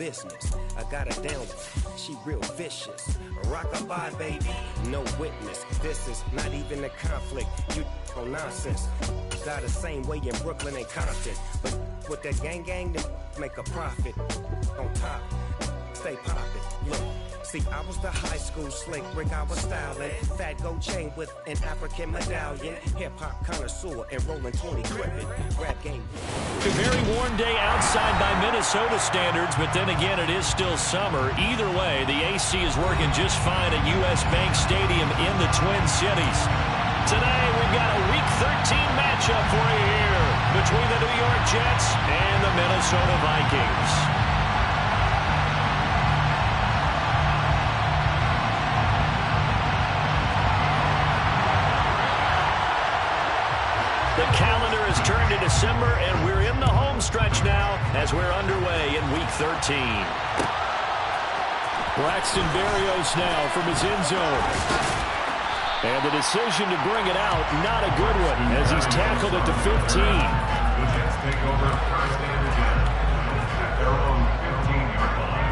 business. I got her down, she real vicious. Rock-a-bye, baby, no witness. This is not even a conflict, you on nonsense. Got the same way in Brooklyn and Compton. But with that gang, they make a profit. On top, stay poppin', look. See, I was the high school slick Rick, I was styling. Fat gold chain with an African medallion. Hip-hop connoisseur and rolling 20 cricket. Rap game. A very warm day outside by Minnesota standards, but then again, it is still summer. Either way, the AC is working just fine at U.S. Bank Stadium in the Twin Cities. Today, we've got a Week 13 matchup for you here between the New York Jets and the Minnesota Vikings. The calendar has turned to December, and we're in the home stretch now as we're underway in Week 13. Braxton Berrios now from his end zone. And the decision to bring it out, not a good one, as he's tackled at the 15. The Jets take over first and 10 at their own 15-yard line.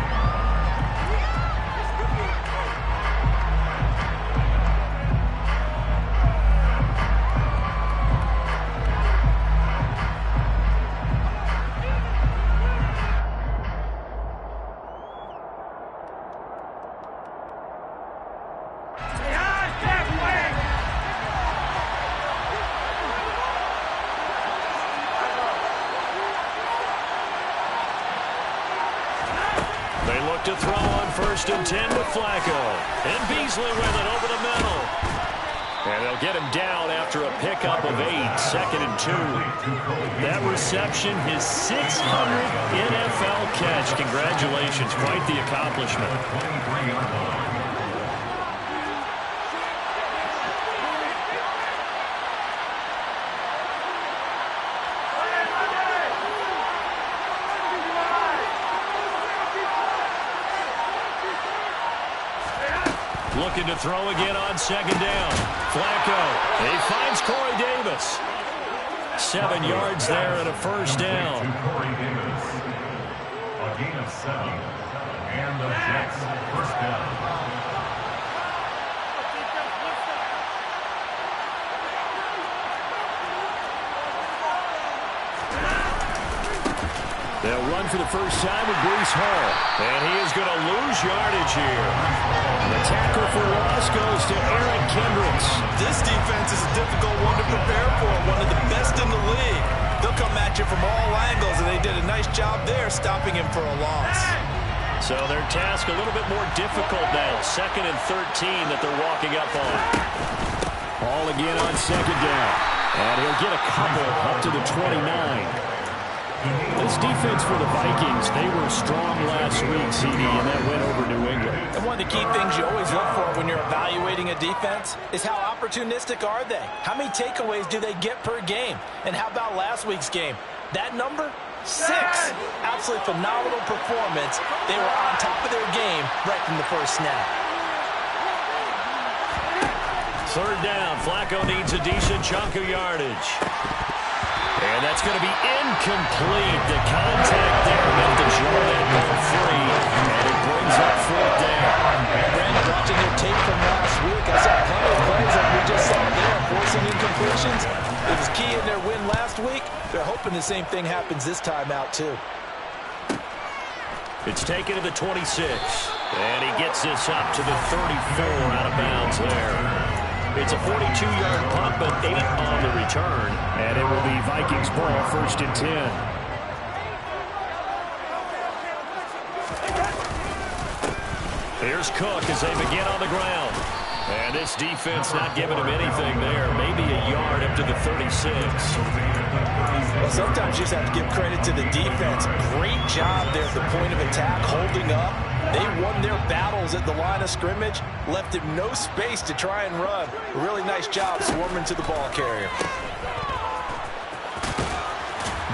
To throw on first and 10 to Flacco. And Beasley with it over the middle. And they'll get him down after a pickup of 8, 2nd and 2. That reception, his 600th NFL catch. Congratulations, quite the accomplishment. Looking to throw again on 2nd down. Flacco. He finds Corey Davis. 7 yards there and a first down. Corey Davis. A gain of 7. And the Jets first down. They'll run for the first time with Breece Hall. And he is going to lose yardage here. The tackle for loss goes to Eric Kendricks. This defense is a difficult one to prepare for, one of the best in the league. They'll come at you from all angles, and they did a nice job there stopping him for a loss. So their task a little bit more difficult now. 2nd and 13 that they're walking up on. Hall again on 2nd down. And he'll get a couple up to the 29. This defense for the Vikings, they were strong last week, CD, and that went over New England. And one of the key things you always look for when you're evaluating a defense is how opportunistic are they? How many takeaways do they get per game? And how about last week's game? That number? 6. Absolutely phenomenal performance. They were on top of their game right from the first snap. 3rd down. Flacco needs a decent chunk of yardage. And that's going to be incomplete. The contact there meant to draw that ball free. And it brings up 4th down. Brandon, watching their tape from last week, I saw plenty of plays like we just saw there, forcing incompletions. It was key in their win last week. They're hoping the same thing happens this time out, too. It's taken to the 26. And he gets this up to the 34 out of bounds there. It's a 42-yard punt, but 8 on the return. And it will be Vikings ball, 1st and 10. Here's Cook as they begin on the ground. And this defense not giving him anything there. Maybe a yard up to the 36. Well, sometimes you just have to give credit to the defense. Great job there at the point of attack, holding up. They won their battles at the line of scrimmage, left him no space to try and run. A really nice job swarming to the ball carrier.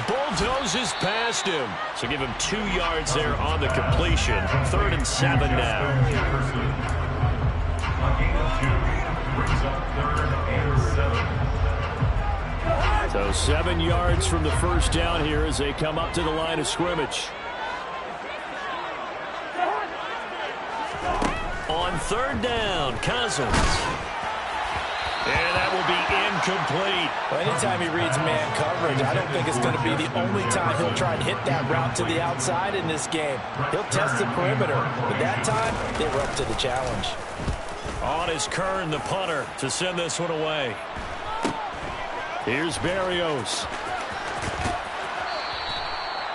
Bulldozes past him. So give him 2 yards there on the completion. 3rd and 7 now. A gain of 2 brings up 3rd and 7. So 7 yards from the first down here as they come up to the line of scrimmage. On third down, Cousins. And that will be incomplete. Well, anytime he reads man coverage, I don't think it's going to be the only time he'll try and hit that route to the outside in this game. He'll test the perimeter, but that time, they were up to the challenge. On is Kern, the punter, to send this one away. Here's Berrios.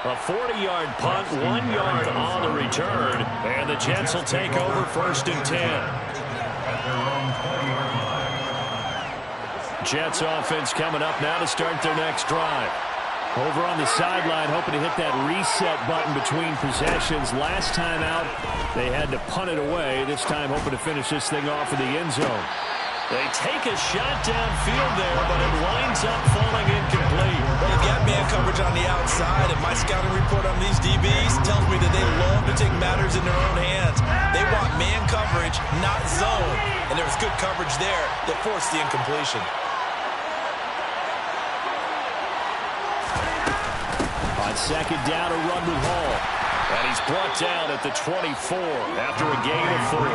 A 40-yard punt, 1 yard on the return, and the Jets will take over 1st and 10. At their own 20-yard line. Jets offense coming up now to start their next drive. Over on the sideline, hoping to hit that reset button between possessions. Last time out, they had to punt it away. This time, hoping to finish this thing off in the end zone. They take a shot downfield there, but it winds up falling incomplete. Well, you've got man coverage on the outside, and my scouting report on these DBs tells me that they love to take matters in their own hands. They want man coverage, not zone. And there was good coverage there that forced the incompletion. On second down, a run with Hall. And he's brought down at the 24 after a gain of 4.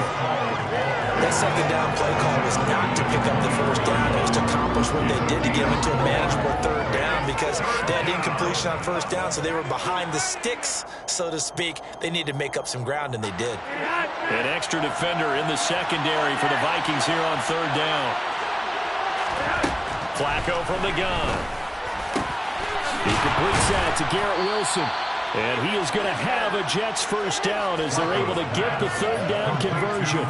That second down play call was not to pick up the first down. It was to accomplish what they did to get them into a manageable third down because they had incompletion on first down, so they were behind the sticks, so to speak. They needed to make up some ground, and they did. An extra defender in the secondary for the Vikings here on third down. Flacco from the gun. He completes that to Garrett Wilson. And he is going to have a Jets first down as they're able to get the third down conversion.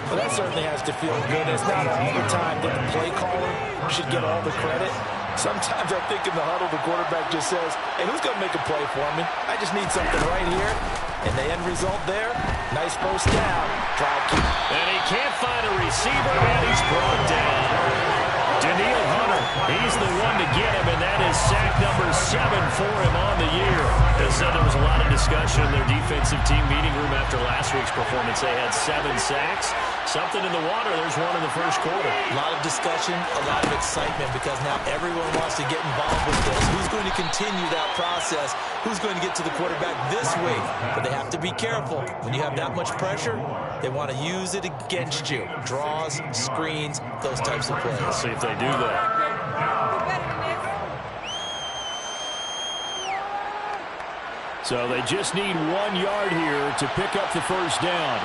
Well, that certainly has to feel good. It's not all the time that the play caller should get all the credit. Sometimes I think in the huddle, the quarterback just says, hey, who's going to make a play for me? I just need something right here. And the end result there, nice first down. Drive keep. And he can't find a receiver, and he's brought down. Daniil Hunter, he's the one to get him, and that is sack number 7 for him on the year. As said, there was a lot of discussion in their defensive team meeting room after last week's performance. They had 7 sacks. Something in the water. There's one in the first quarter. A lot of discussion, a lot of excitement because now everyone wants to get involved with this. Who's going to continue that process? Who's going to get to the quarterback this week? But they have to be careful. When you have that much pressure, they want to use it against you. Draws, screens, those types of plays. Let's see if they do that. So they just need 1 yard here to pick up the first down.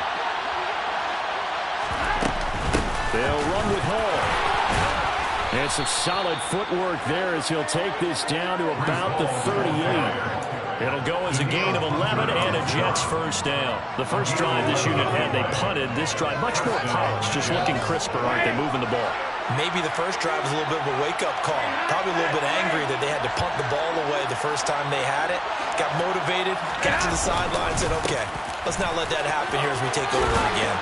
They'll run with Hall. And some solid footwork there as he'll take this down to about the 38. It'll go as a gain of 11 and a Jets first down. The first drive this unit had, they punted. This drive, much more polished, just looking crisper, aren't they, moving the ball? Maybe the first drive was a little bit of a wake-up call. Probably a little bit angry that they had to punt the ball away the first time they had it. Got motivated, got to the sideline, said, okay, let's not let that happen here as we take over again.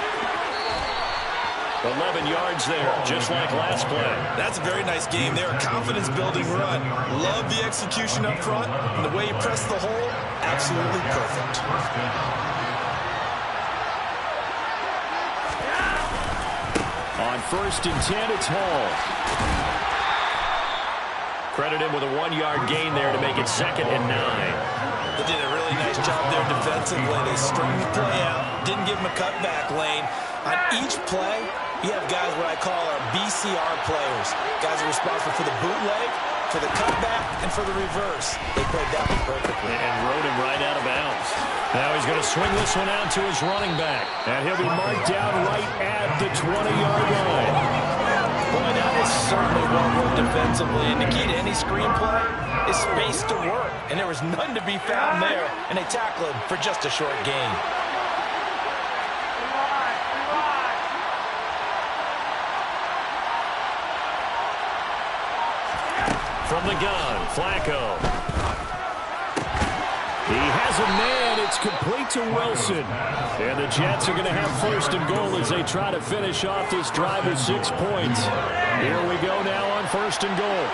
11 yards there, just like last play. That's a very nice game there, a confidence-building run. Love the execution up front, and the way he pressed the hole, absolutely perfect. On 1st and 10, it's Hall. Credit him with a 1 yard gain there to make it 2nd and 9. They did a really nice job there defensively. They strung the play out, didn't give him a cutback lane. On each play, you have guys what I call our BCR players. Guys are responsible for the bootleg, for the cutback, and for the reverse. They played that one perfectly. And rode him right out of bounds. Now he's going to swing this one out to his running back. And he'll be marked down right at the 20-yard line. Boy, that is certainly well worked defensively. And the key to any screenplay is space to work. And there was none to be found there. And they tackled him for just a short gain. From the gun, Flacco. He has a man. It's complete to Wilson. And the Jets are going to have 1st and goal as they try to finish off this drive with 6 points. Here we go now on 1st and goal.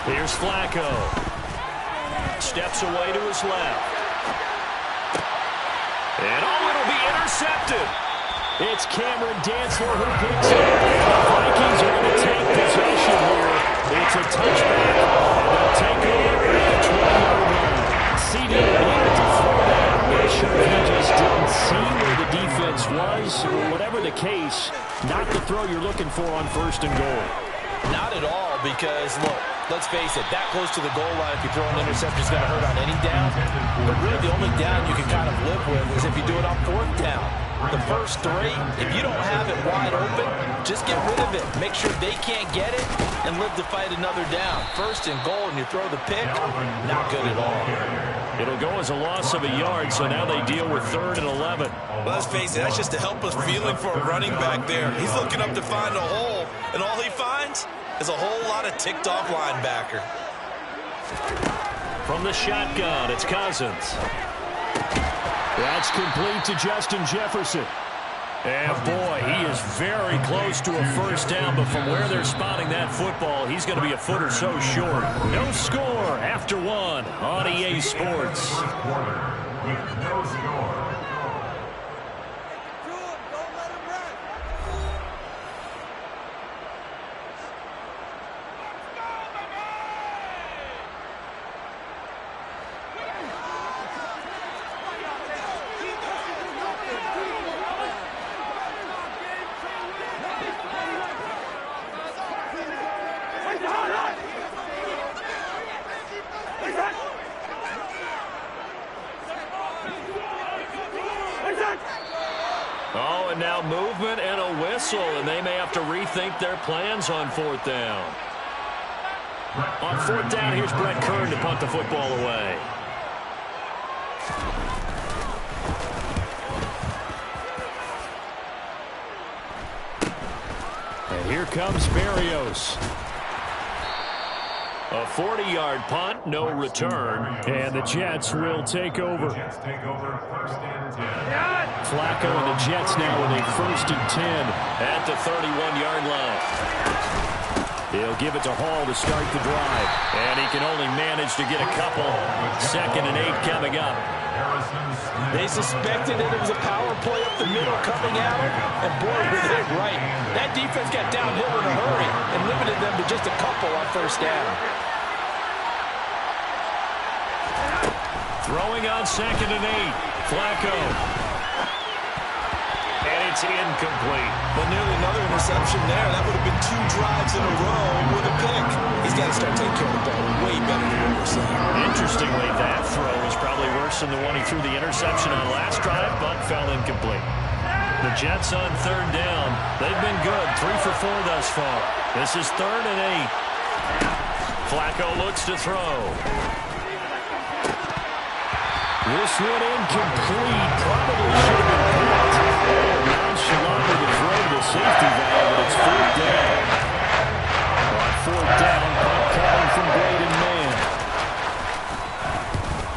Here's Flacco. Steps away to his left. And it'll be intercepted. It's Cameron Dantzler who picks it. And the Vikings are going to take possession here. It's a touchback. first and goal. Not at all, because, look, let's face it, that close to the goal line, if you throw an interception, is going to hurt on any down. But really, the only down you can kind of live with is if you do it on fourth down. The first three, if you don't have it wide open, just get rid of it. Make sure they can't get it and live to fight another down. First and goal, and you throw the pick, not good at all. It'll go as a loss of a yard, so now they deal with 3rd and 11. Well, let's face it, that's just a helpless feeling for a running back there. He's looking up to find a hole, and all he finds is a whole lot of ticked-off linebacker. From the shotgun, it's Cousins. That's complete to Justin Jefferson. And boy, he is very close to a first down, but from where they're spotting that football, he's going to be a foot or so short. No score after 1 on EA Sports. First quarter with no score. Oh, and now movement and a whistle, and they may have to rethink their plans on 4th down. On 4th down, here's Brett Kern to punt the football away. And here comes Berrios. A 40-yard punt, no return, and the Jets will take over. Jets take over 1st and 10. Flacco and the Jets now with a 1st and 10 at the 31-yard line. He'll give it to Hall to start the drive, and he can only manage to get a couple. 2nd and 8 coming up. They suspected that it was a power play up the middle coming at him, and boy, were they right. That defense got downhill in a hurry and limited them to just a couple on 1st down. Throwing on 2nd and 8. Flacco. And it's incomplete. But nearly another interception there. That would have been 2 drives in a row with a pick. He's got to start taking care of the ball way better than what we're seeing. Interestingly, that throw was probably worse than the one he threw the interception on last drive, but fell incomplete. The Jets on 3rd down. They've been good. 3 for 4 thus far. This is 3rd and 8. Flacco looks to throw. This one incomplete. Probably should have been caught. Nonchalant with the throw to the safety valve, but it's 4th down. On 4th down, punt coming from Braden Mann.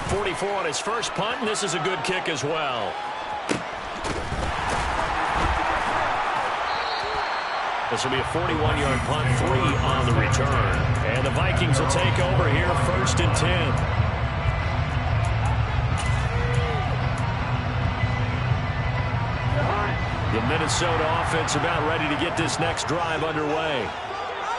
44 on his first punt, and this is a good kick as well. This will be a 41-yard punt, 3 on the return. And the Vikings will take over here, 1st and 10. The Minnesota offense about ready to get this next drive underway.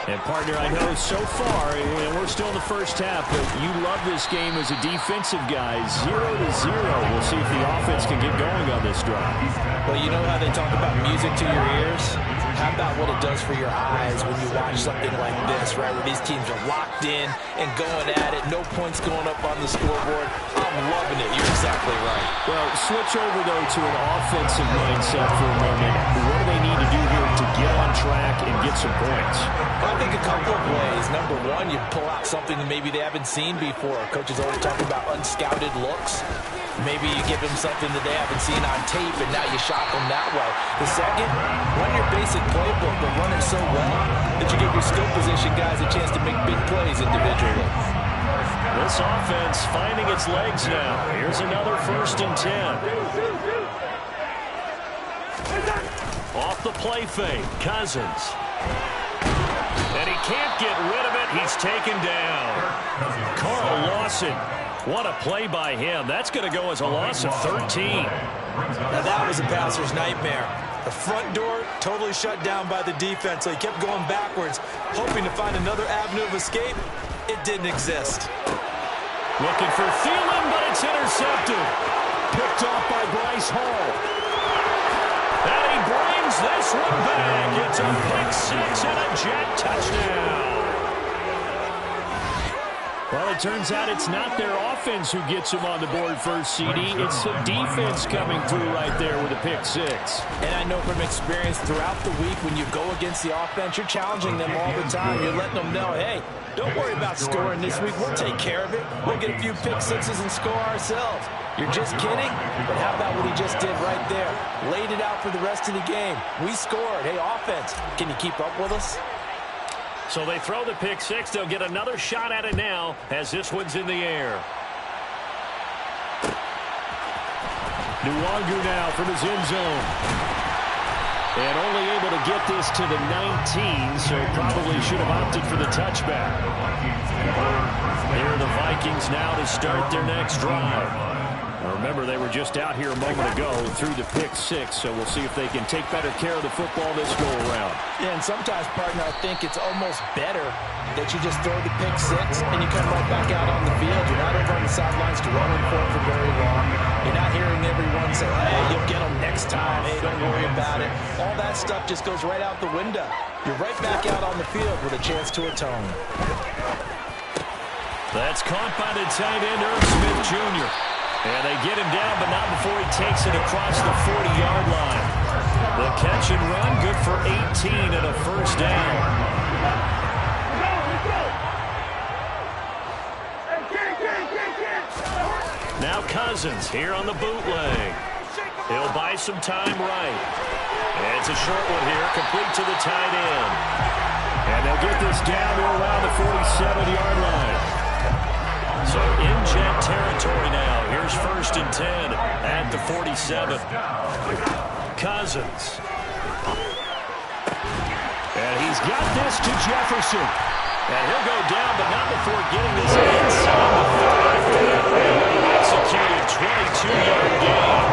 And, partner, I know so far, and we're still in the first half, but you love this game as a defensive guy. 0-0. We'll see if the offense can get going on this drive. Well, you know how they talk about music to your ears? How about what it does for your eyes when you watch something like this, right, where these teams are locked in and going at it, no points going up on the scoreboard. I'm loving it. You're exactly right. Well, switch over, though, to an offensive mindset for a moment. What do they need to do here to get on track and get some points? Well, I think a couple of ways. Number one, you pull out something that maybe they haven't seen before. Coaches always talking about unscouted looks. Maybe you give them something that they haven't seen on tape, and now you shock them that way. The second, run your basic playbook, but run it so well that you give your skill position guys a chance to make big plays individually. This offense finding its legs now. Here's another 1st and 10. Off the play fake, Cousins. And he can't get rid of it. He's taken down. Carl Lawson. What a play by him. That's going to go as a loss of 13. Now that was a passer's nightmare. The front door totally shut down by the defense, so he kept going backwards, hoping to find another avenue of escape. It didn't exist. Looking for Thielen, but it's intercepted. Picked off by Bryce Hall. And he brings Throws this one back. It's a pick six and a Jet touchdown. Well, it turns out it's not their offense who gets him on the board first, CD. It's the defense coming through right there with a pick six. And I know from experience throughout the week when you go against the offense, you're challenging them all the time. You're letting them know, hey, don't worry about scoring this week. We'll take care of it. We'll get a few pick sixes and score ourselves. You're just kidding? But how about what he just did right there? Laid it out for the rest of the game. We scored. Hey, offense, can you keep up with us? So they throw the pick six. They'll get another shot at it now as this one's in the air. Nwangu now from his end zone. And only able to get this to the 19, so probably should have opted for the touchback. Here are the Vikings now to start their next drive. Now remember, they were just out here a moment ago through the pick six, so we'll see if they can take better care of the football this go-around. Yeah, and sometimes, partner, I think it's almost better that you just throw the pick six and you come right back out on the field. You're not over on the sidelines dwelling for it for very long. You're not hearing everyone say, hey, you'll get them next time. Hey, don't worry about it. All that stuff just goes right out the window. You're right back out on the field with a chance to atone. That's caught by the tight end, Irv Smith Jr. And they get him down, but not before he takes it across the 40-yard line. The catch and run, good for 18 and a first down. Now Cousins here on the bootleg. He'll buy some time right. And it's a short one here, complete to the tight end. And they'll get this down to around the 47-yard line. So in Jet territory now. Here's 1st and 10 at the 47. Cousins. And he's got this to Jefferson. And he'll go down, but not before getting this inside the 5. Executed 22-yard gain.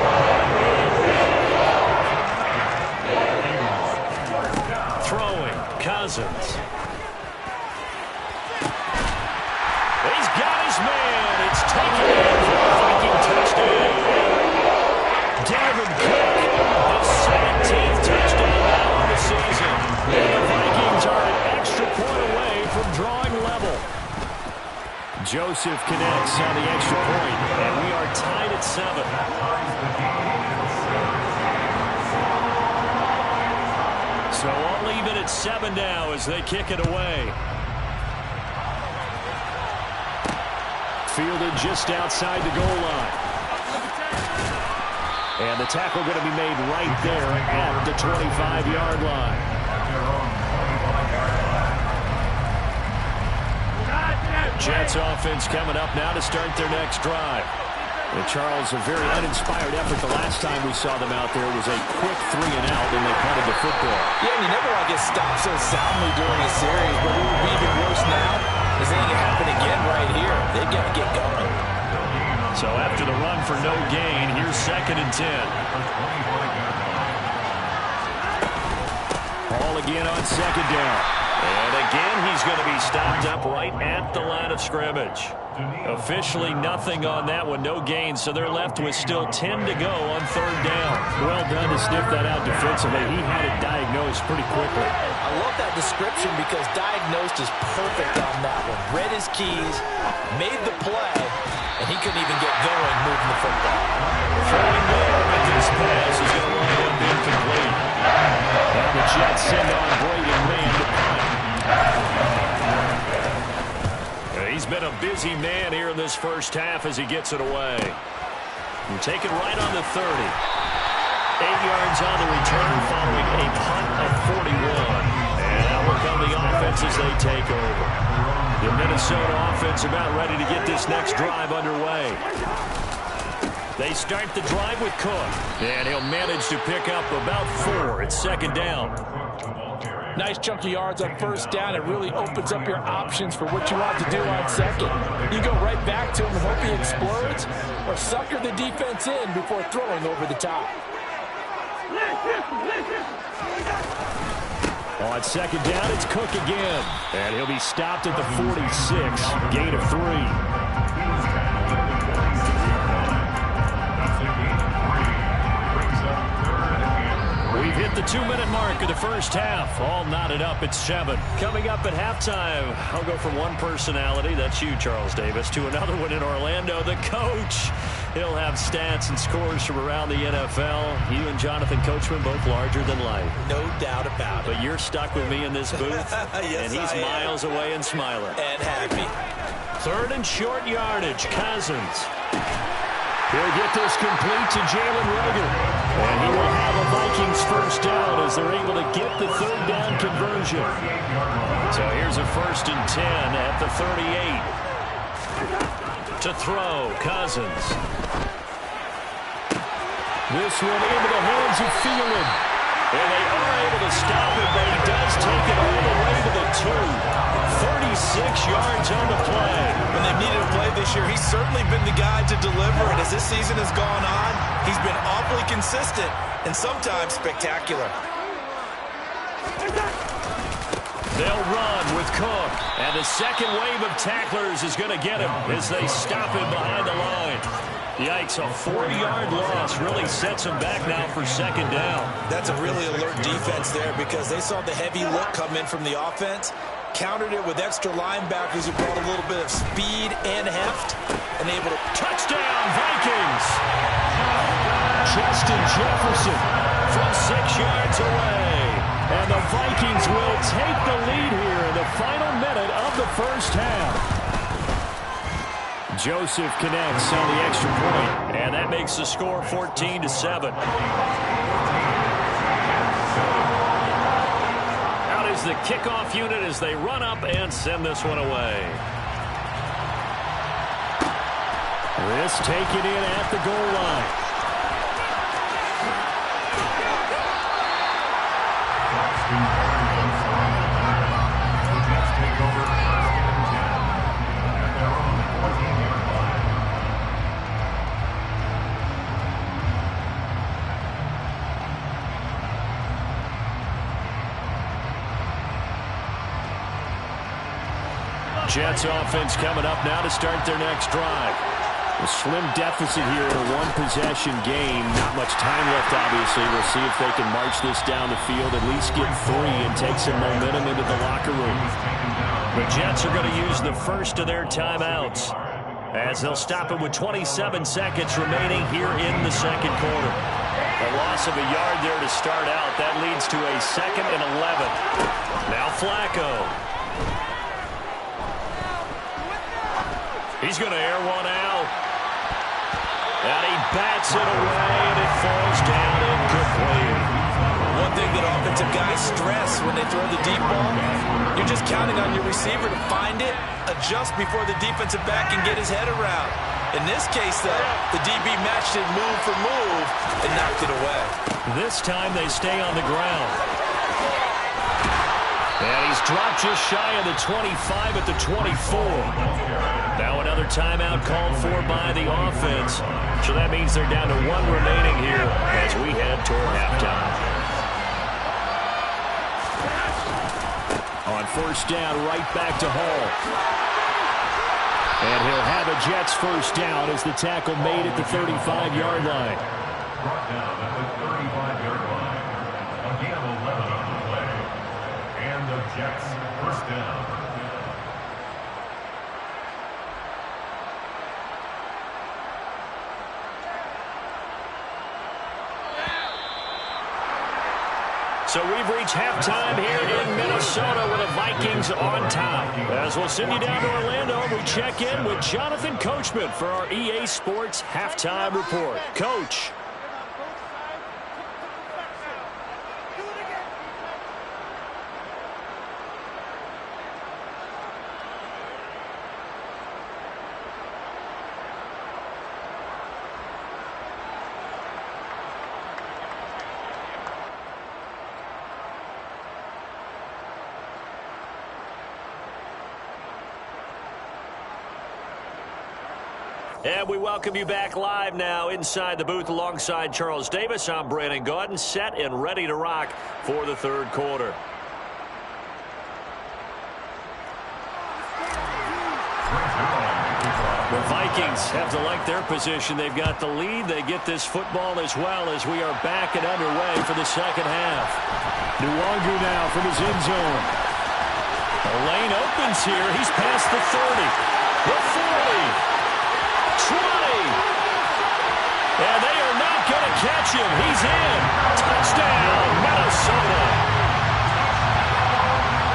Throwing, Cousins. He's got his man. It's taken in for a Viking touchdown. Dalvin Cook, his 17th touchdown now on the season. And the Vikings are an extra point away from drawing level. Joseph connects on the extra point, and we are tied at 7. So all even at 7 now as they kick it away. Fielded just outside the goal line. And the tackle going to be made right there at the 25-yard line. Jets offense coming up now to start their next drive. And Charles, a very uninspired effort the last time we saw them out there was a quick 3 and out, and they punted the football. Yeah, and you never want to get stopped so soundly during a series, but what would be even worse now is they can happen again right here. They've got to get going. So after the run for no gain, here's 2nd and 10. Ball again on 2nd down. And again, he's going to be stopped up right at the line of scrimmage. Officially nothing on that one, no gain, so they're left with still 10 to go on 3rd down. Well done to sniff that out defensively. He had it diagnosed pretty quickly. I love that description because diagnosed is perfect on that one. Read his keys, made the play, and he couldn't even get going moving the football. Throwing there, but this pass is going to wind up incomplete. And the Jets send on Brady Man to punt. He's been a busy man here in this first half as he gets it away. And take it right on the 30. 8 yards on the return following a punt of 41. And now will come the offense as they take over. The Minnesota offense about ready to get this next drive underway. They start the drive with Cook. And he'll manage to pick up about 4 at 2nd down. Nice chunk of yards on 1st down. It really opens up your options for what you want to do on 2nd. You go right back to him and hope he explodes, or sucker the defense in before throwing over the top. On 2nd down, it's Cook again. And he'll be stopped at the 46. Gain of 3. We've hit the 2-minute mark of the first half. All knotted up at 7. Coming up at halftime, I'll go from one personality, that's you, Charles Davis, to another one in Orlando, the coach. He'll have stats and scores from around the NFL. You and Jonathan Coachman both larger than life. No doubt about it. But you're stuck with me in this booth, yes, and he's miles away and smiling. And happy. 3rd and short yardage, Cousins. He'll get this complete to Jalen Reagor. And he will have a Vikings first down as they're able to get the 3rd down conversion. So here's a 1st and 10 at the 38. To throw, Cousins. This one into the hands of Thielen. And they are able to stop it, but he does take it all the way to the 2. 36 yards on the play. When they've needed a play this year, he's certainly been the guy to deliver it. As this season has gone on, he's been awfully consistent and sometimes spectacular. They'll run with Cook. And the second wave of tacklers is going to get him as they stop him behind the line. Yikes, a 40-yard loss really sets him back now for 2nd down. That's a really alert defense there because they saw the heavy look come in from the offense, countered it with extra linebackers who brought a little bit of speed and heft, and able to... Touchdown, Vikings! Justin Jefferson from 6 yards away. And the Vikings will take the lead here in the final minute of the first half. Joseph connects on the extra point, and that makes the score 14-7. Out is the kickoff unit as they run up and send this one away. This taken in at the goal line. Jets offense coming up now to start their next drive. A slim deficit here in a one-possession game. Not much time left, obviously. We'll see if they can march this down the field, at least get 3 and take some momentum into the locker room. The Jets are going to use the first of their timeouts as they'll stop it with 27 seconds remaining here in the second quarter. A loss of a yard there to start out. That leads to a 2nd and 11. Now Flacco. He's going to air one out. And he bats it away, and it falls down incomplete. One thing that offensive guys stress when they throw the deep ball, you're just counting on your receiver to find it, adjust before the defensive back can get his head around. In this case, though, the DB matched it move for move and knocked it away. This time they stay on the ground. And he's dropped just shy of the 25 at the 24. Now another timeout called for by the offense. So that means they're down to 1 remaining here as we head toward halftime. On first down, right back to Hall. And he'll have a Jets first down as the tackle made at the 35-yard line. Brought down at the 35-yard line. Again, 11 on the play. And the Jets first down. So we've reached halftime here in Minnesota with the Vikings on top. As we'll send you down to Orlando, we check in with Jonathan Coachman for our EA Sports Halftime Report. Coach. And we welcome you back live now inside the booth alongside Charles Davis. I'm Brandon Gaudin, set and ready to rock for the third quarter. The Vikings have to like their position. They've got the lead. They get this football as well as we are back and underway for the second half. Nwangu now from his end zone. The lane opens here. He's past the 30, the 40, 20. And they are not going to catch him. He's in. Touchdown, Minnesota.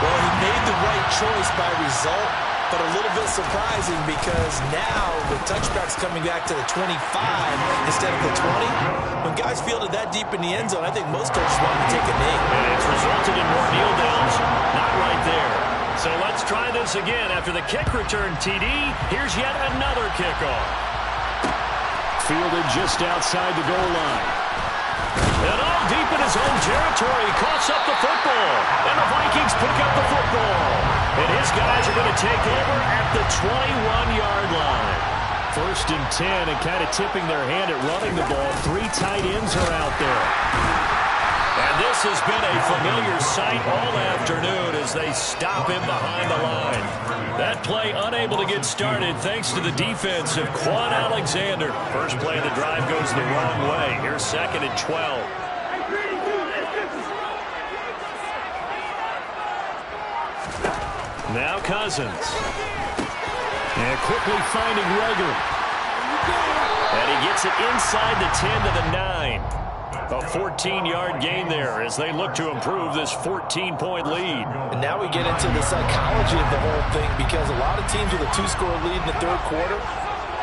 Well, he made the right choice by result, but a little bit surprising because now the touchback's coming back to the 25 instead of the 20. When guys fielded that deep in the end zone, I think most coaches want to take a knee. And it's resulted in more kneel downs. Not right there. So let's try this again. After the kick return TD, here's yet another kickoff. Fielded just outside the goal line. And all deep in his own territory, coughs up the football. And the Vikings pick up the football. And his guys are going to take over at the 21-yard line. 1st and 10, and kind of tipping their hand at running the ball. 3 tight ends are out there. And this has been a familiar sight all afternoon as they stop him behind the line. That play unable to get started thanks to the defense of Quan Alexander. First play of the drive goes the wrong way. Here's 2nd and 12. Now Cousins. And quickly finding Ruger. And he gets it inside the 10 to the 9. A 14-yard gain there as they look to improve this 14-point lead. And now we get into the psychology of the whole thing because a lot of teams with a 2-score lead in the 3rd quarter,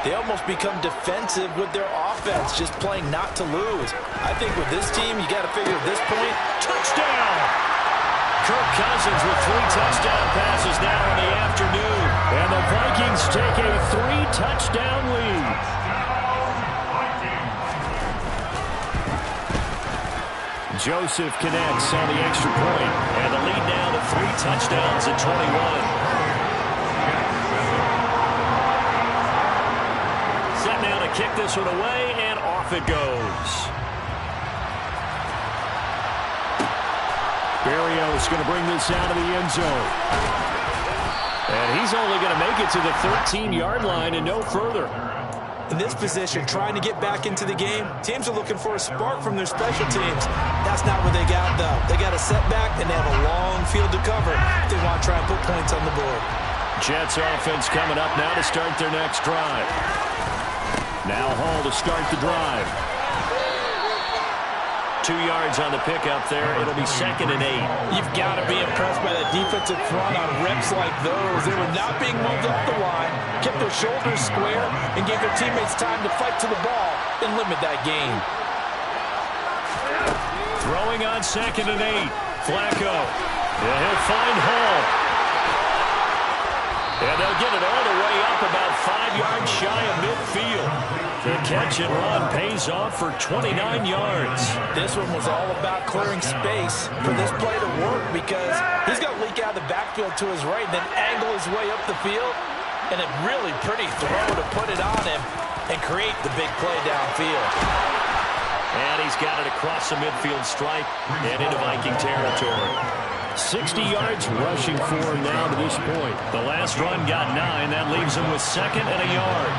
they almost become defensive with their offense, just playing not to lose. I think with this team, you got to figure at this point, touchdown! Kirk Cousins with 3 touchdown passes now in the afternoon. And the Vikings take a 3-touchdown lead. Joseph connects on the extra point. And the lead now to 3 touchdowns at 21. Set now to kick this one away, and off it goes. Berrios going to bring this out of the end zone. And he's only going to make it to the 13-yard line and no further. In this position, trying to get back into the game, teams are looking for a spark from their special teams. That's not what they got, though. They got a setback, and they have a long field to cover if they want to try and put points on the board. Jets offense coming up now to start their next drive. Now Hall to start the drive. 2 yards on the pickup there. It'll be 2nd and 8. You've got to be impressed by that defensive front on reps like those. They were not being moved up the line, kept their shoulders square, and gave their teammates time to fight to the ball and limit that gain. Throwing on 2nd and 8. Flacco. And he'll find Hall. And they'll get it all the way up about 5 yards shy of midfield. The catch and run pays off for 29 yards. This one was all about clearing space for this play to work because he's going to leak out of the backfield to his right, then angle his way up the field. And a really pretty throw to put it on him and create the big play downfield. And he's got it across the midfield stripe and into Viking territory. 60 yards rushing for him now to this point. The last run got 9. That leaves him with 2nd and a yard.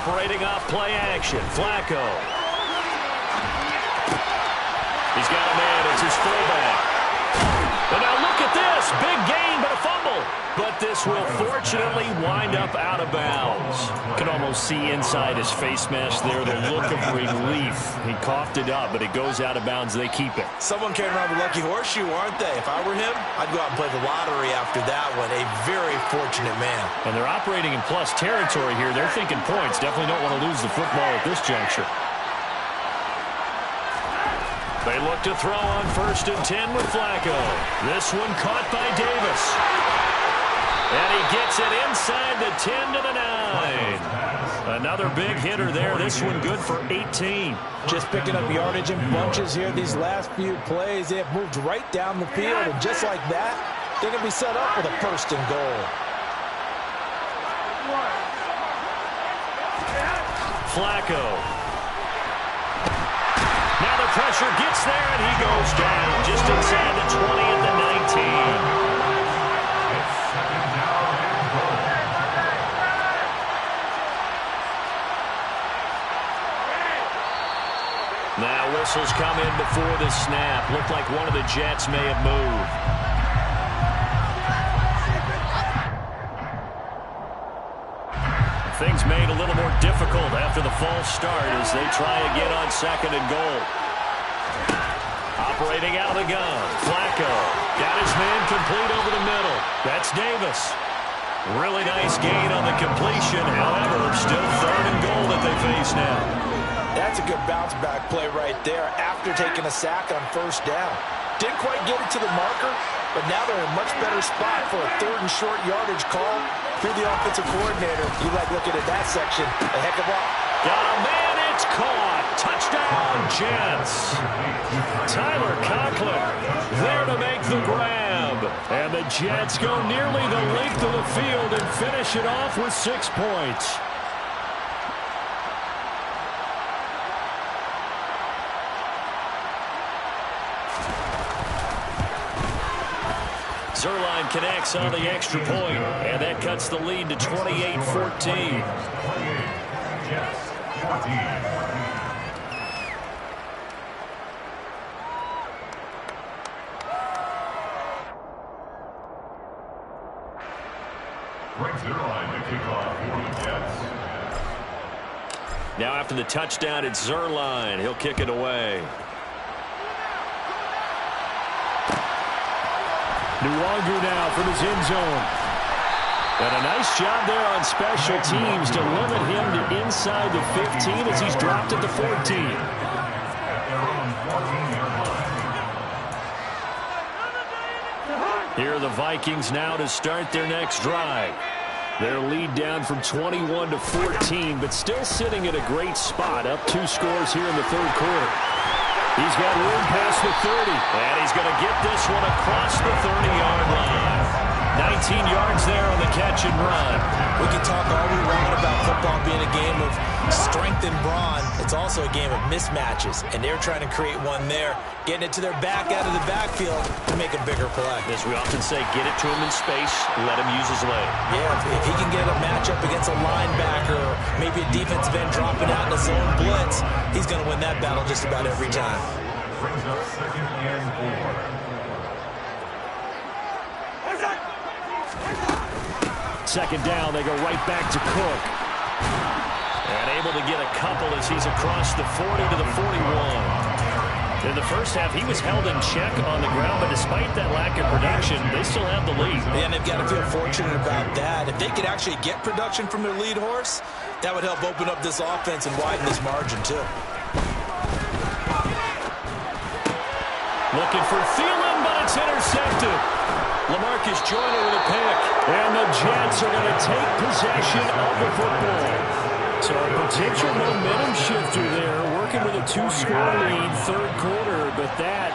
Operating off play action. Flacco. He's got a man. It's his fullback. And now look at this. Big gain, but a fumble. But this will fortunately wind up out of bounds. You can almost see inside his face mask there the look of relief. He coughed it up, but it goes out of bounds. They keep it. Someone carrying around the lucky horseshoe, aren't they? If I were him, I'd go out and play the lottery after that one. A very fortunate man. And they're operating in plus territory here. They're thinking points. Definitely don't want to lose the football at this juncture. They look to throw on 1st and 10 with Flacco. This one caught by Davis. And he gets it inside the 10 to the 9. Another big hitter there. This one good for 18. Just picking up yardage in bunches here these last few plays. They have moved right down the field. And just like that, they're going to be set up with a 1st and goal. Flacco. Now the pressure gets there, and he goes down just inside the 20 at the 19. whistles come in before the snap. Looked like one of the Jets may have moved. Things made a little more difficult after the false start as they try again on 2nd and goal. Operating out of the gun. Flacco got his man complete over the middle. That's Davis. Really nice gain on the completion. However, still 3rd and goal that they face now. That's a good bounce-back play right there after taking a sack on 1st down. Didn't quite get it to the marker, but now they're in a much better spot for a 3rd and short yardage call. If you're the offensive coordinator, you like looking at that section. A heck of a... Got a man, it's caught. Touchdown, Jets. Tyler Conklin there to make the grab. And the Jets go nearly the length of the field and finish it off with 6 points. Zerline connects on the extra point, and that cuts the lead to 28-14. Jets 14. Brings their line to kick off for the Jets. Now after the touchdown, it's Zerline. He'll kick it away. Nwangu now from his end zone. And a nice job there on special teams to limit him to inside the 15 as he's dropped at the 14. Here are the Vikings now to start their next drive. Their lead down from 21 to 14, but still sitting at a great spot, up 2 scores here in the 3rd quarter. He's got room past the 30, and he's going to get this one across the 30-yard line. 19 yards there on the catch and run. We can talk all we want about football being a game of strength and brawn. It's also a game of mismatches, and they're trying to create one there, getting it to their back out of the backfield to make a bigger play. As we often say, get it to him in space, let him use his leg. Yeah, if he can get a matchup against a linebacker or maybe a defensive end dropping out in a zone blitz, he's going to win that battle just about every time. Brings up 2nd and 4. 2nd down, they go right back to Cook. And able to get a couple as he's across the 40 to the 41. In the first half, he was held in check on the ground, but despite that lack of production, they still have the lead. Yeah, and they've got to feel fortunate about that. If they could actually get production from their lead horse, that would help open up this offense and widen this margin, too. Looking for Thielen, but it's intercepted. LaMarcus Joyner with a pick. And the Jets are going to take possession of the football. So a potential momentum shifter there, working with a 2-score lead, 3rd quarter, but that,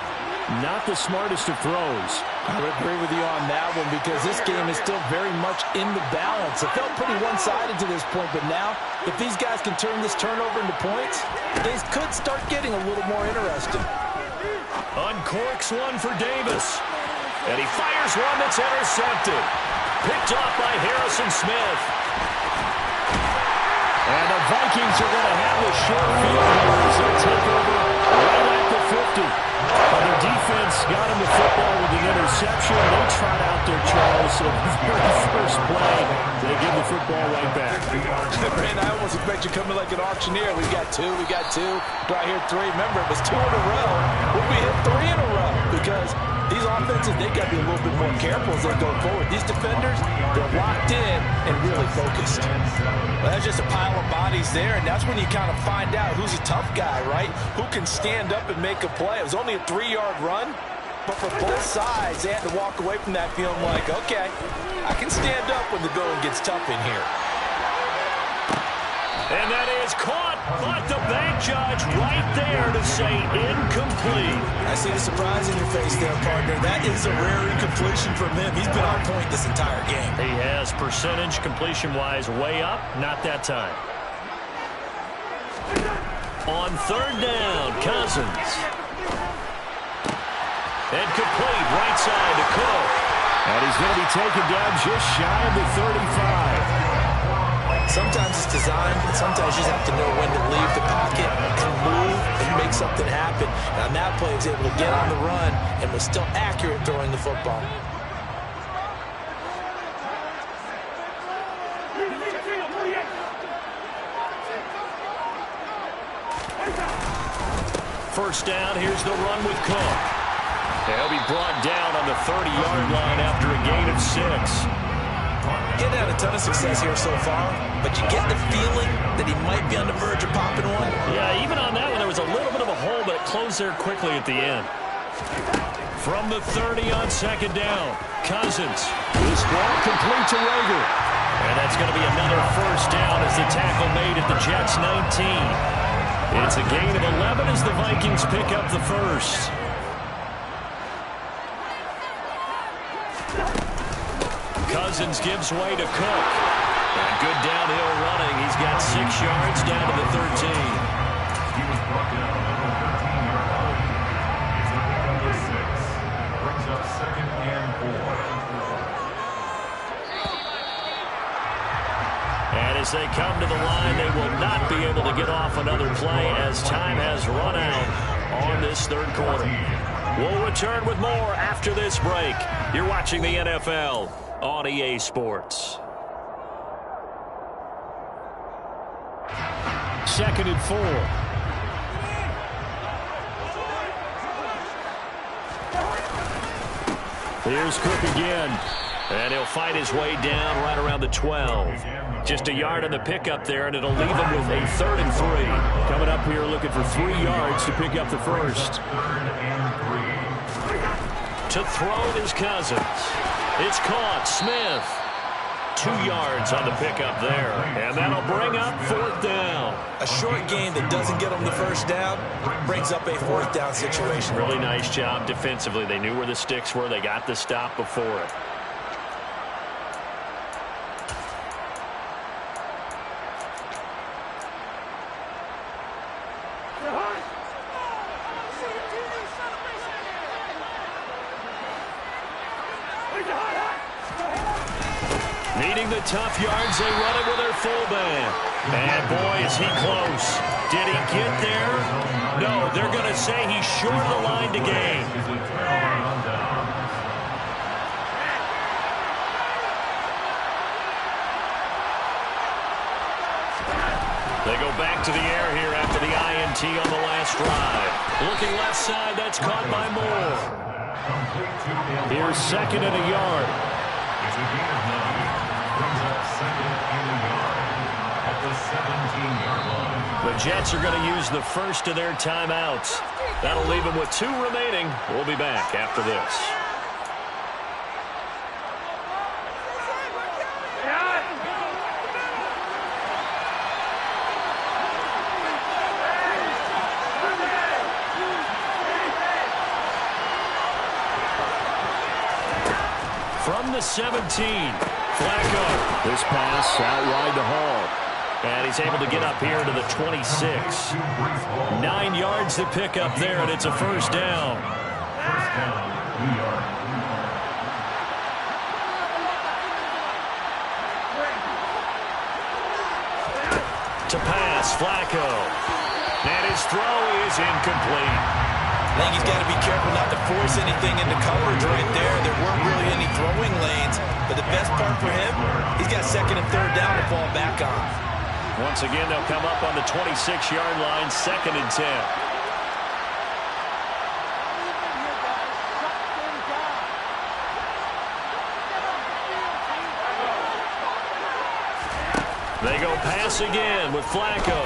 not the smartest of throws. I would agree with you on that one because this game is still very much in the balance. It felt pretty one-sided to this point, but now, if these guys can turn this turnover into points, things could start getting a little more interesting. Uncorks one for Davis. And he fires one that's intercepted. Picked off by Harrison Smith. And the Vikings are going to have a short field here as they'll take over right at the 50. But their defense got him the football with an interception. They trot out their Charles. So the very first play, they give the football right back. Man, I almost expect you coming like an auctioneer. We got 2, we got 2. Do I hear 3? Remember, it was 2 in a row. Will we hit 3 in a row? Because these offenses, they got to be a little bit more careful as they go forward. These defenders, they're locked in and really focused. Well, that's just a pile of bodies there, and that's when you kind of find out who's a tough guy, right? Who can stand up and make a play. It was only a 3-yard run, but for both sides, they had to walk away from that feeling like, okay, I can stand up when the going gets tough in here. And that is caught, but the bank judge right there to say incomplete. I see the surprise in your face there, partner. That is a rare incompletion from him. He's been on point this entire game. He has percentage completion-wise way up, not that time. On 3rd down, Cousins. And complete right side to Cook. And he's going to be taken down just shy of the 35. Sometimes it's designed, and sometimes you just have to know when to leave the pocket and move and make something happen. And on that play, he was able to get on the run and was still accurate throwing the football. First down, here's the run with Cook. He'll be brought down on the 30-yard line after a gain of 6. Getting had a ton of success here so far, but you get the feeling that he might be on the verge of popping one. Yeah, even on that one, there was a little bit of a hole, but it closed there quickly at the end. From the 30 on second down, Cousins. This ball complete to Rager. And that's going to be another first down as the tackle made at the Jets' 19. It's a gain of 11 as the Vikings pick up the first. Cousins gives way to Cook. And good downhill running. He's got 6 yards down to the 13. He was brought down at the 13-yard line. It's a pick up of 6. Brings up 2nd and 4. And as they come to the line, they will not be able to get off another play as time has run out on this third quarter. We'll return with more after this break. You're watching the NFL on EA Sports. 2nd and 4. Here's Cook again. And he'll fight his way down right around the 12. Just a yard on the pickup there, and it'll leave him with a 3rd and 3. Coming up here looking for 3 yards to pick up the first. To throw is Cousins. It's caught. Smith. 2 yards on the pickup there. And that'll bring up 4th down. A short gain that doesn't get them the first down brings up a 4th down situation. Really nice job defensively. They knew where the sticks were. They got the stop before it. Needing the tough yards, they run it with their fullback. And boy, is he close. Did he get there? No, they're going to say he's short of the line to gain. They go back to the air here after the INT on the last drive. Looking left side, that's caught by Moore. Here's 2nd and a yard. It's a gain of 9. Brings up 2nd and a yard at the 17-yard line. The Jets are going to use the first of their timeouts. That'll leave them with 2 remaining. We'll be back after this. From the 17, Flacco. This pass out wide to Hall. And he's able to get up here to the 26. 9 yards to pick up there, and it's a first down. First down, New York. To pass, Flacco. And his throw is incomplete. I think he's got to be careful not to force anything into coverage right there. There weren't really any throwing lanes, but the best part for him, he's got 2nd and 3rd down to fall back on. Once again, they'll come up on the 26-yard line, 2nd and 10. They go pass again with Flacco.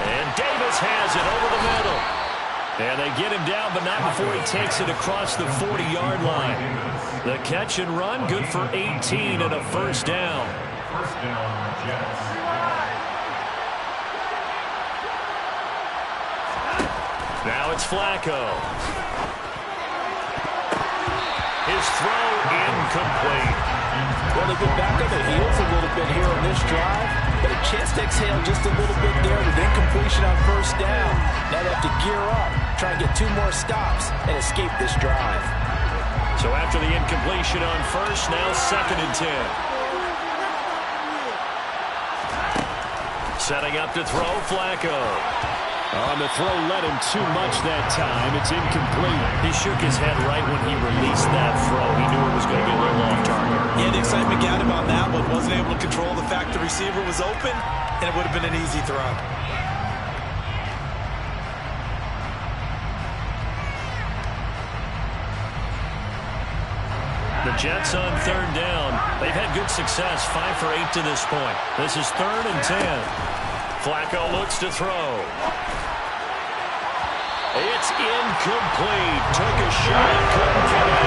And Davis has it over the middle. And they get him down, but not before he takes it across the 40-yard line. The catch and run, good for 18 and a first down. First down, Jets. Now it's Flacco. His throw incomplete. Well, they've been back on their heels a little bit here on this drive, but a chance to exhale just a little bit there with incompletion on first down. Now they have to gear up, try and get 2 more stops, and escape this drive. So after the incompletion on first, now 2nd and 10. Setting up to throw, Flacco. On the throw, let him too much that time. It's incomplete. He shook his head right when he released that throw. He knew it was going to be a little off target. Yeah, the excitement got him on that one. Wasn't able to control the fact the receiver was open, and it would have been an easy throw. The Jets on third down. They've had good success, 5 for 8 to this point. This is 3rd and 10. Flacco looks to throw. It's incomplete. Took a shot, couldn't get it.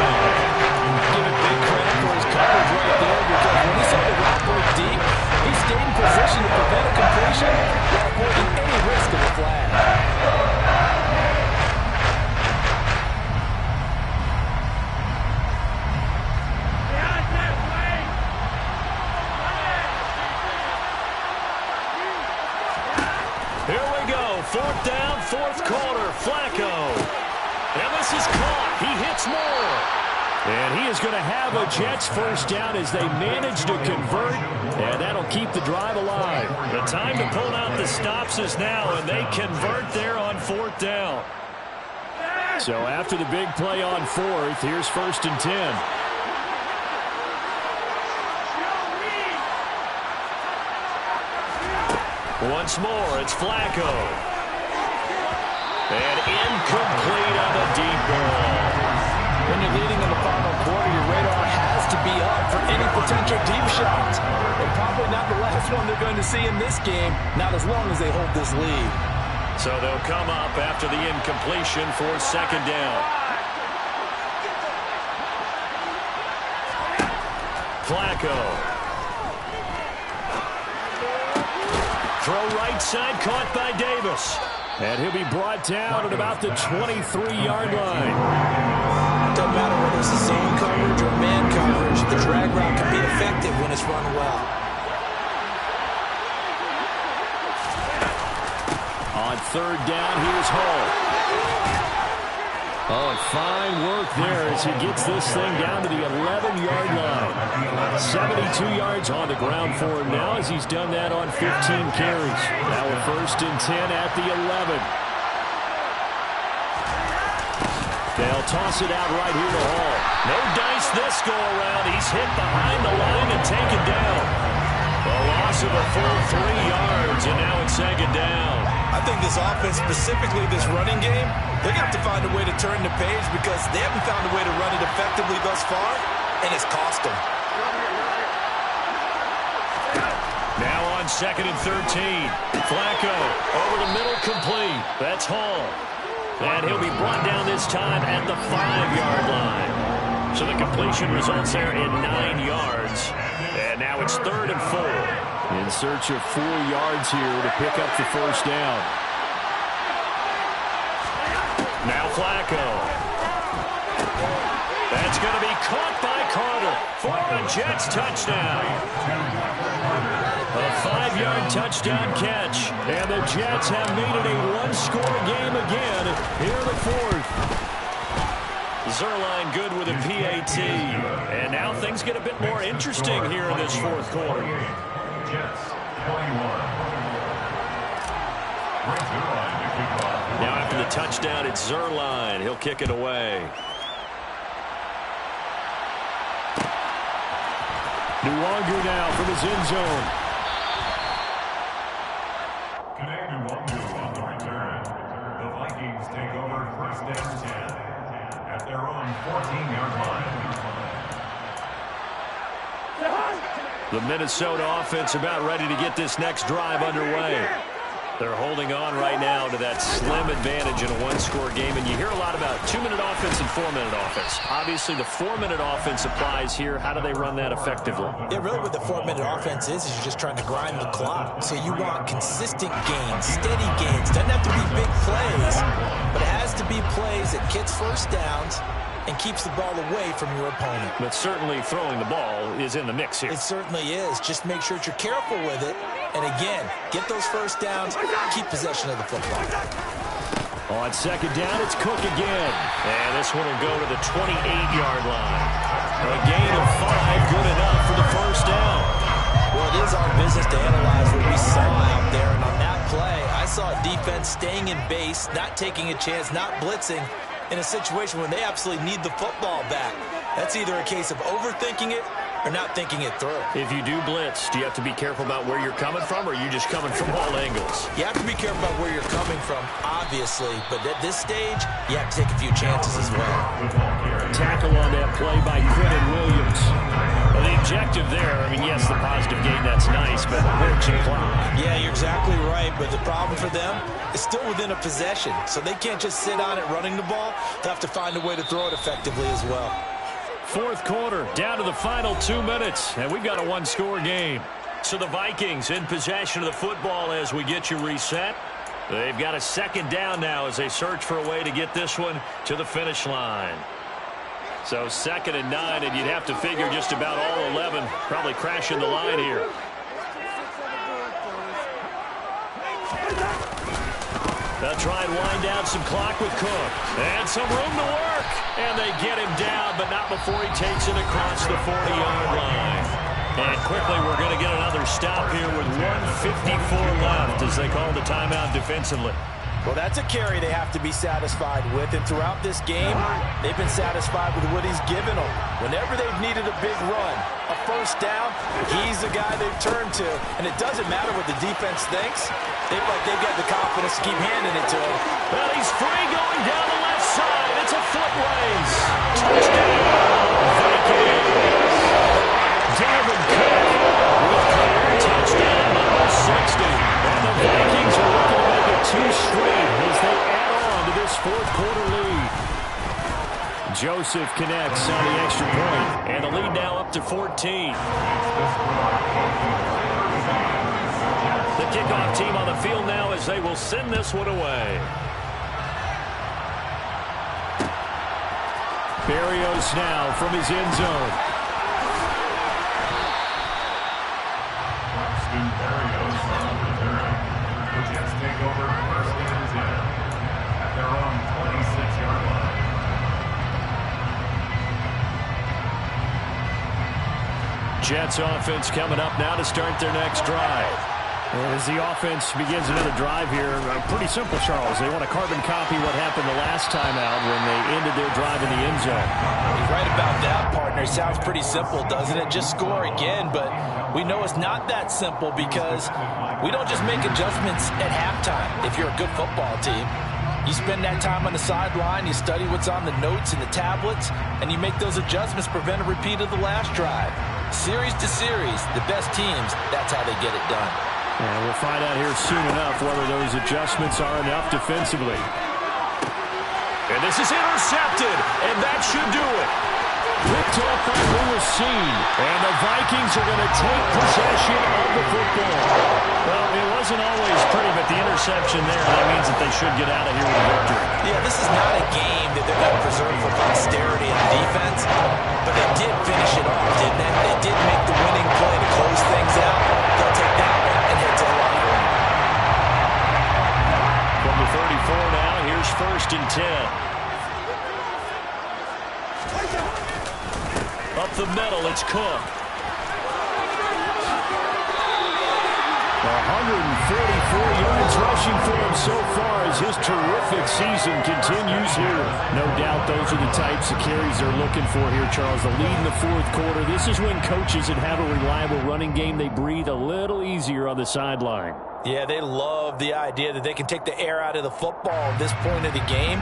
Give it big credit for his coverage right there, because when he saw the route break deep, he stayed in position to prevent a completion without avoiding any risk of a flag. Here we go. 4th down, 4th quarter. Flacco. And this is caught. He hits more. And he is going to have a Jets first down as they manage to convert. And that'll keep the drive alive. The time to pull out the stops is now, and they convert there on 4th down. So after the big play on 4th, here's 1st and 10. Once more, it's Flacco. And incomplete on the deep ball. When you're leading in the final quarter, your radar has to be up for any potential deep shots. And probably not the last one they're going to see in this game, not as long as they hold this lead. So they'll come up after the incompletion for 2nd down. Flacco. Throw right side, caught by Davis. And he'll be brought down at about the 23-yard line. Doesn't matter whether it's a zone coverage or man coverage, the drag route can be effective when it's run well. On 3rd down, here's Hall. Oh, and fine work there as he gets this thing down to the 11-yard line. 72 yards on the ground for him now as he's done that on 15 carries. Now a 1st and 10 at the 11. They'll toss it out right here to Hall. No dice this go around. He's hit behind the line and taken down. A loss of a full 3 yards, and now it's 2nd down. I think this offense, specifically this running game, they're going to have to find a way to turn the page because they haven't found a way to run it effectively thus far, and it's cost them. Now on 2nd and 13. Flacco over the middle, complete. That's Hall. And he'll be brought down this time at the 5-yard line. So the completion results there in 9 yards. And now it's 3rd and 4. In search of 4 yards here to pick up the first down. Now Flacco. That's going to be caught by Carter for a Jets touchdown. A 5-yard touchdown catch. And the Jets have made it a 1-score game again here in the 4th. Zerline good with a PAT. And now things get a bit more interesting here in this 4th quarter. Jets, 21. Now after the touchdown, it's Zerline. He'll kick it away. Nuwanger now from his end zone. Nuwanger on the return. The Vikings take over 1st and 10 at their own 14-yard line. The Minnesota offense about ready to get this next drive underway. They're holding on right now to that slim advantage in a 1-score game. And you hear a lot about 2-minute offense and 4-minute offense. Obviously, the 4-minute offense applies here. How do they run that effectively? Yeah, really what the 4-minute offense is you're just trying to grind the clock. So you want consistent gains, steady gains. Doesn't have to be big plays, but it has to be plays that gets first downs and keeps the ball away from your opponent. But certainly throwing the ball is in the mix here. It certainly is. Just make sure that you're careful with it. And again, get those first downs, keep possession of the football. On 2nd down, it's Cook again. And this one will go to the 28-yard line. A gain of 5, good enough for the first down. Well, it is our business to analyze what we saw out there. And on that play, I saw a defense staying in base, not taking a chance, not blitzing in a situation when they absolutely need the football back. That's either a case of overthinking it or not thinking it through. If you do blitz, do you have to be careful about where you're coming from, or are you just coming from all angles? You have to be careful about where you're coming from, obviously. But at this stage, you have to take a few chances as well. Tackle on that play by Quinton Williams. Well, the objective there, I mean, yes, the positive gain, that's nice, but works and clock. Yeah, you're exactly right, but the problem for them is still within a possession, so they can't just sit on it running the ball. They'll have to find a way to throw it effectively as well. Fourth quarter, down to the final 2 minutes, and we've got a one-score game. So the Vikings in possession of the football as we get you reset. They've got a second down now as they search for a way to get this one to the finish line. So 2nd and 9, and you'd have to figure just about all 11 probably crashing the line here. They'll try and wind down some clock with Cook. And some room to work. And they get him down, but not before he takes it across the 40-yard line. And quickly we're going to get another stop here with 1:54 left as they call the timeout defensively. Well, that's a carry they have to be satisfied with. And throughout this game, they've been satisfied with what he's given them. Whenever they've needed a big run, a first down, he's the guy they've turned to. And it doesn't matter what the defense thinks. They've got the confidence to keep handing it to him. Well, he's free going down the left side. It's a foot race. Touchdown, Vikings. Dalvin Cook with career touchdown number 60. And the Vikings are looking to make it 2 straight as they add on to this fourth quarter lead. Joseph connects on the extra point, and the lead now up to 14. The kickoff team on the field now as they will send this one away. Berrios now from his end zone. Berrios on the return. The Jets take over 1st and 10 at their own 26-yard line. Jets offense coming up now to start their next drive. As the offense begins another drive here, pretty simple, Charles. They want to carbon copy what happened the last time out when they ended their drive in the end zone. You're right about that, partner. It sounds pretty simple, doesn't it? Just score again, but we know it's not that simple because we don't just make adjustments at halftime if you're a good football team. You spend that time on the sideline, you study what's on the notes and the tablets, and you make those adjustments, prevent a repeat of the last drive. Series to series, the best teams, that's how they get it done. And we'll find out here soon enough whether those adjustments are enough defensively. And this is intercepted, and that should do it. Picked off by Lewis Seen, and the Vikings are going to take possession of the football. Well, it wasn't always pretty, but the interception there, that means that they should get out of here with a victory. Yeah, this is not a game that they're going to preserve for posterity in defense, but they did finish it off, didn't they? They did make the winning play to close things out. They'll take that one and head to the locker room. From the 34 now, here's 1st and 10. Up the middle, it's Cook. 144 yards rushing for him so far as his terrific season continues here. No doubt those are the types of carries they're looking for here, Charles. The lead in the fourth quarter. This is when coaches that have a reliable running game, they breathe a little easier on the sideline. Yeah, they love the idea that they can take the air out of the football at this point of the game.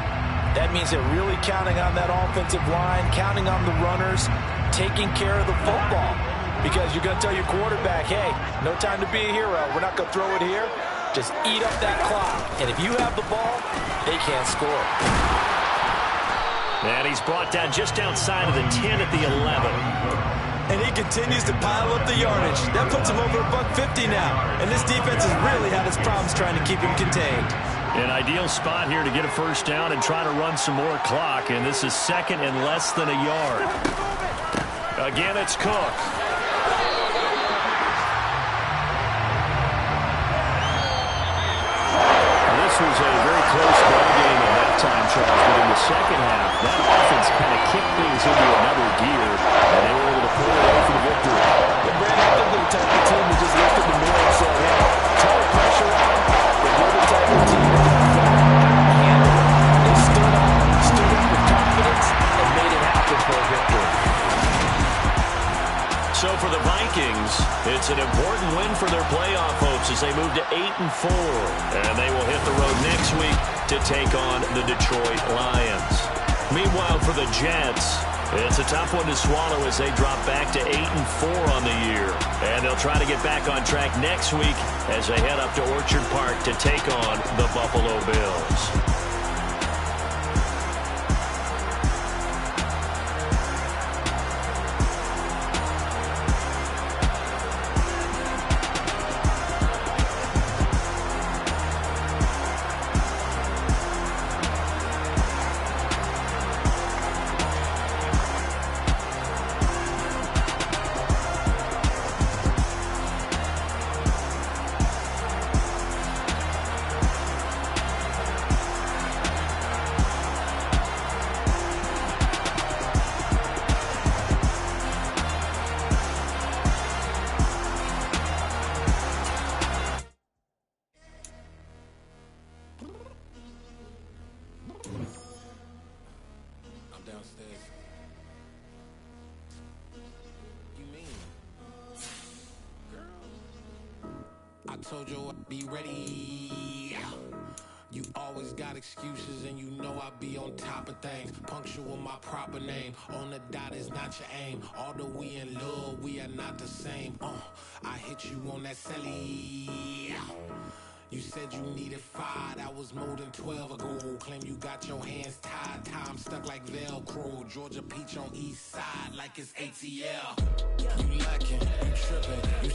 That means they're really counting on that offensive line, counting on the runners, taking care of the football. Because you're going to tell your quarterback, hey, no time to be a hero. We're not going to throw it here. Just eat up that clock. And if you have the ball, they can't score. And he's brought down just outside of the 10 at the 11. And he continues to pile up the yardage. That puts him over $150 now. And this defense has really had its problems trying to keep him contained. An ideal spot here to get a first down and try to run some more clock. And this is 2nd and less than a yard. Again, it's Cook. This was a very close ball game at that time, Charles. But in the second half, that offense kind of kicked things into another gear. And they were able to pull it off for the victory. The Brandon, they're the type of team It's an important win for their playoff hopes as they move to 8-4. And they will hit the road next week to take on the Detroit Lions. Meanwhile, for the Jets, it's a tough one to swallow as they drop back to 8-4 on the year. And they'll try to get back on track next week as they head up to Orchard Park to take on the Buffalo Bills. I told you I'd be ready. You always got excuses and you know I be on top of things. Punctual my proper name. On the dot is not your aim. Although we in love, we are not the same. I hit you on that celly. You said you needed 5, that was more than 12 ago. Claim you got your hands tied, time stuck like Velcro. Georgia Peach on east side like it's ATL. You lacking, you tripping, you